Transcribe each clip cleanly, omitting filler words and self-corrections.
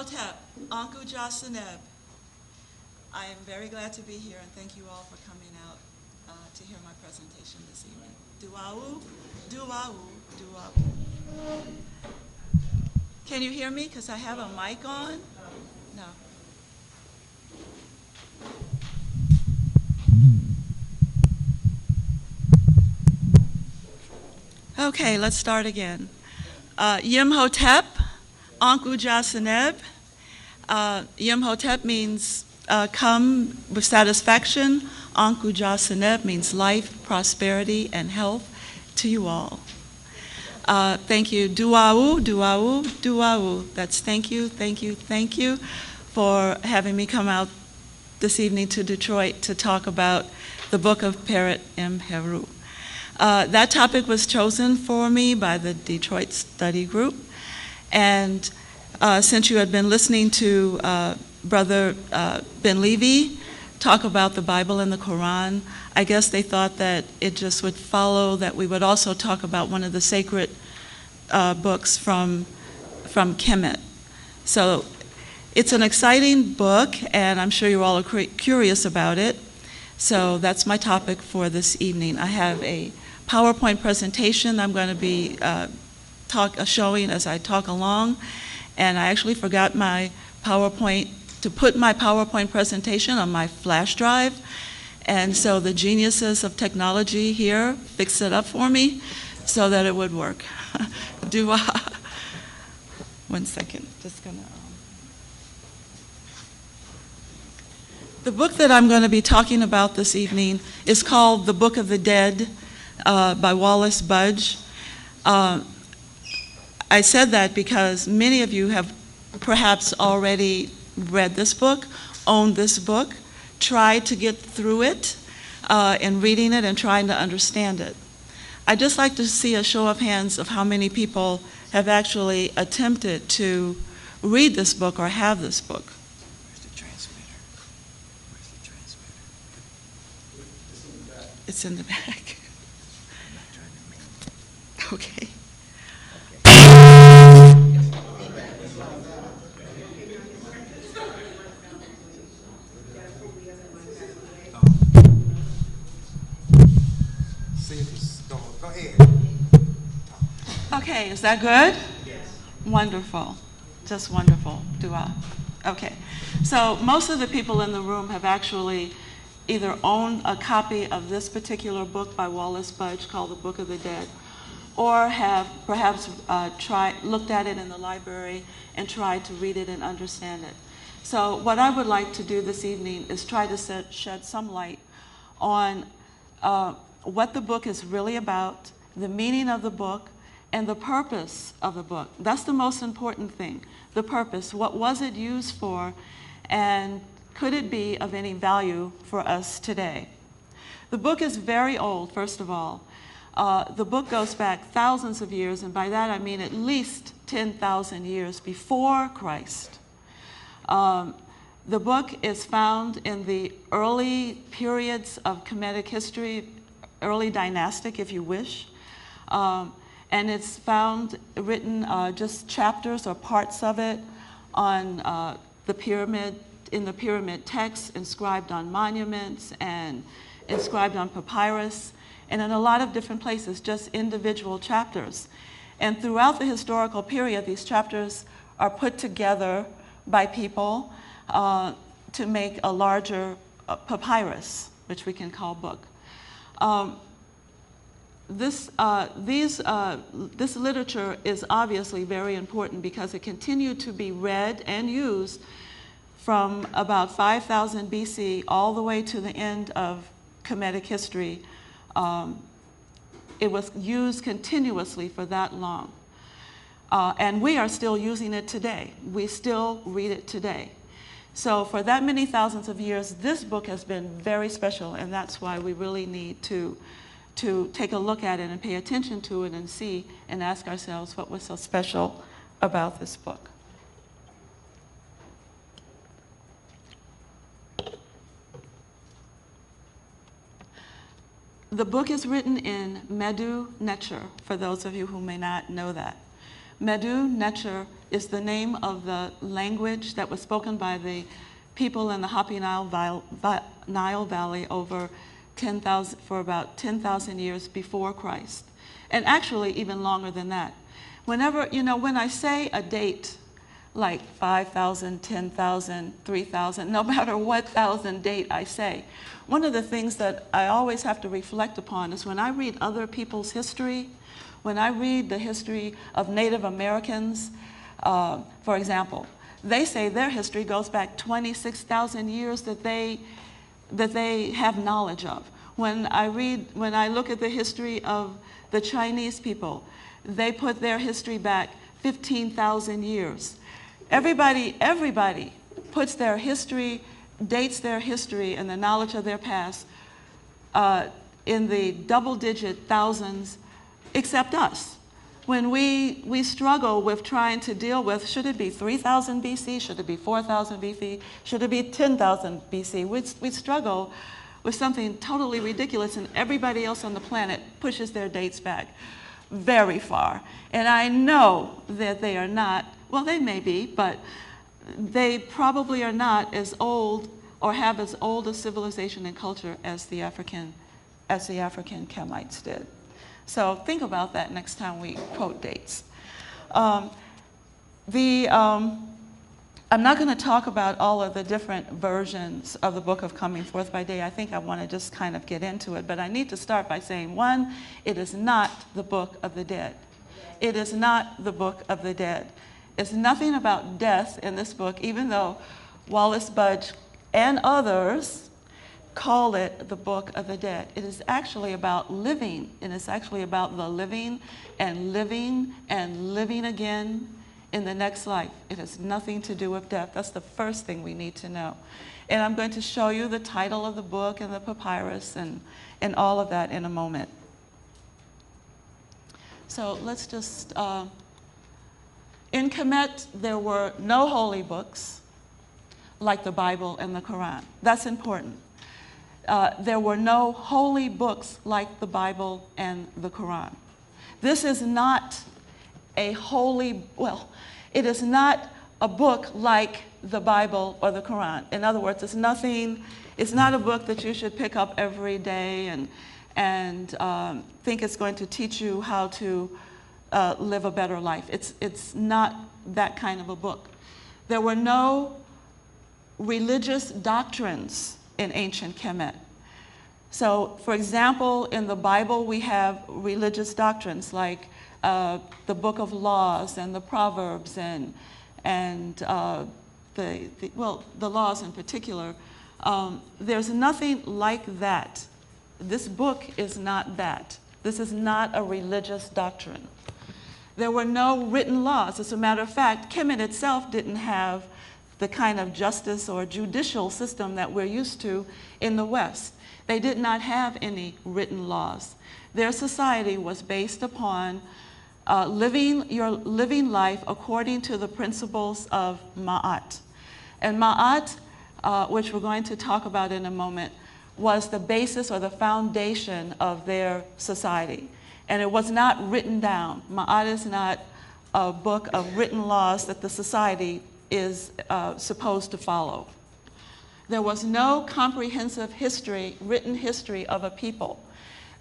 Hotep, Anku Jasaneb. I am very glad to be here, and thank you all for coming out to hear my presentation this evening. Du'au, du'au, du'au. Can you hear me? Because I have a mic on. No. Okay, let's start again. Yim Hotep, Anku Jasaneb. Yim Hotep means come with satisfaction. Anku Jasaneb means life, prosperity, and health to you all. Thank you. Du'au, du'au, du'au. That's thank you, thank you, thank you for having me come out this evening to Detroit to talk about the book of Peret Imheru. That topic was chosen for me by the Detroit Study Group. And since you had been listening to Brother Ben Levy talk about the Bible and the Qur'an, I guess they thought that it just would follow that we would also talk about one of the sacred books from Kemet. So it's an exciting book, and I'm sure you all are curious about it. So that's my topic for this evening. I have a PowerPoint presentation I'm going to be showing as I talk along, and I actually forgot my to put my PowerPoint presentation on my flash drive, and so the geniuses of technology here fixed it up for me so that it would work. One second, just gonna. The book that I'm going to be talking about this evening is called The Book of the Dead by Wallace Budge. I said that because many of you have perhaps already read this book, owned this book, tried to get through it in reading it and trying to understand it. I'd just like to see a show of hands of how many people have actually attempted to read this book or have this book. Where's the transmitter? Where's the transmitter? It's in the back. I'm not trying to make. Okay. See if it's going. Go ahead. Okay, is that good? Yes. Wonderful. Just wonderful. Dua. Okay. So most of the people in the room have actually either owned a copy of this particular book by Wallace Budge called The Book of the Dead, or have perhaps looked at it in the library and tried to read it and understand it. So what I would like to do this evening is try to shed some light on what the book is really about, the meaning of the book, and the purpose of the book. That's the most important thing, the purpose. What was it used for, and could it be of any value for us today? The book is very old, first of all. The book goes back thousands of years, and by that I mean at least 10,000 years before Christ. The book is found in the early periods of Kemetic history, early dynastic, if you wish. And it's found written just chapters or parts of it on the pyramid, in the pyramid texts, inscribed on monuments and inscribed on papyrus, and in a lot of different places, just individual chapters. And throughout the historical period, these chapters are put together by people to make a larger papyrus, which we can call book. This literature is obviously very important because it continued to be read and used from about 5000 BC all the way to the end of Kemetic history. It was used continuously for that long. And we are still using it today. We still read it today. So for that many thousands of years, this book has been very special, and that's why we really need to take a look at it and pay attention to it and see and ask ourselves what was so special about this book. The book is written in Medu Necher, for those of you who may not know that. Medu Necher is the name of the language that was spoken by the people in the Happy Nile Valley over 10,000 for about 10,000 years before Christ, and actually even longer than that. Whenever, when I say a date like 5,000, 10,000, 3,000, no matter what thousand date I say, one of the things that I always have to reflect upon is when I read other people's history, when I read the history of Native Americans, for example, they say their history goes back 26,000 years that they have knowledge of. When I look at the history of the Chinese people, they put their history back 15,000 years. Everybody puts their history, dates their history and the knowledge of their past in the double-digit thousands, except us. When we struggle with trying to deal with, should it be 3,000 BC, should it be 4,000 BC, should it be 10,000 BC, we struggle with something totally ridiculous, and everybody else on the planet pushes their dates back very far. And I know that they are not, well, they may be, but they probably are not as old or have as old a civilization and culture as the African Kemites did. So think about that next time we quote dates. I'm not going to talk about all of the different versions of the Book of Coming Forth by Day. I think I want to just kind of get into it, but I need to start by saying, one, it is not the Book of the Dead. It is not the Book of the Dead. It's nothing about death in this book, even though Wallace Budge and others call it the Book of the Dead. It is actually about living, and it's actually about the living and living and living again in the next life. It has nothing to do with death. That's the first thing we need to know. And I'm going to show you the title of the book and the papyrus and all of that in a moment. So let's just, in Kemet, there were no holy books like the Bible and the Qur'an. That's important. There were no holy books like the Bible and the Qur'an. This is not a holy, well, it is not a book like the Bible or the Qur'an. In other words, it's not a book that you should pick up every day and think it's going to teach you how to live a better life. It's not that kind of a book. There were no religious doctrines in ancient Kemet. So, for example, in the Bible, we have religious doctrines like the Book of Laws and the Proverbs and the laws in particular. There's nothing like that. This book is not that. This is not a religious doctrine. There were no written laws. As a matter of fact, Kemet itself didn't have the kind of justice or judicial system that we're used to in the West. They did not have any written laws. Their society was based upon living life according to the principles of Ma'at. And Ma'at, which we're going to talk about in a moment, was the basis or the foundation of their society. And it was not written down. Ma'at is not a book of written laws that the society is supposed to follow. There was no comprehensive history, written history of a people.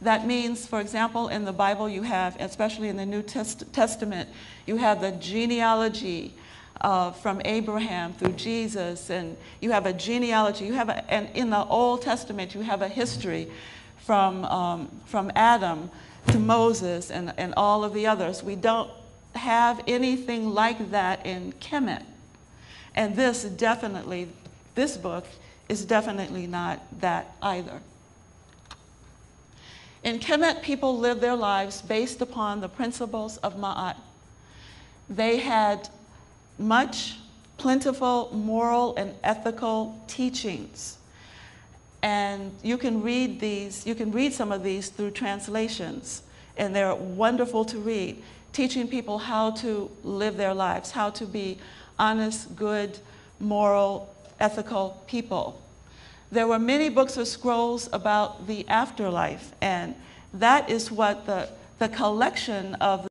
That means, for example, in the Bible you have, especially in the New Testament, you have the genealogy from Abraham through Jesus, and you have a genealogy. And in the Old Testament you have a history from Adam to Moses and all of the others. We don't have anything like that in Kemet. And this book is definitely not that either. In Kemet, people lived their lives based upon the principles of Ma'at. They had much plentiful moral and ethical teachings. And you can read some of these through translations, and they're wonderful to read, teaching people how to live their lives, how to be honest, good, moral, ethical people. There were many books or scrolls about the afterlife, and that is what the collection of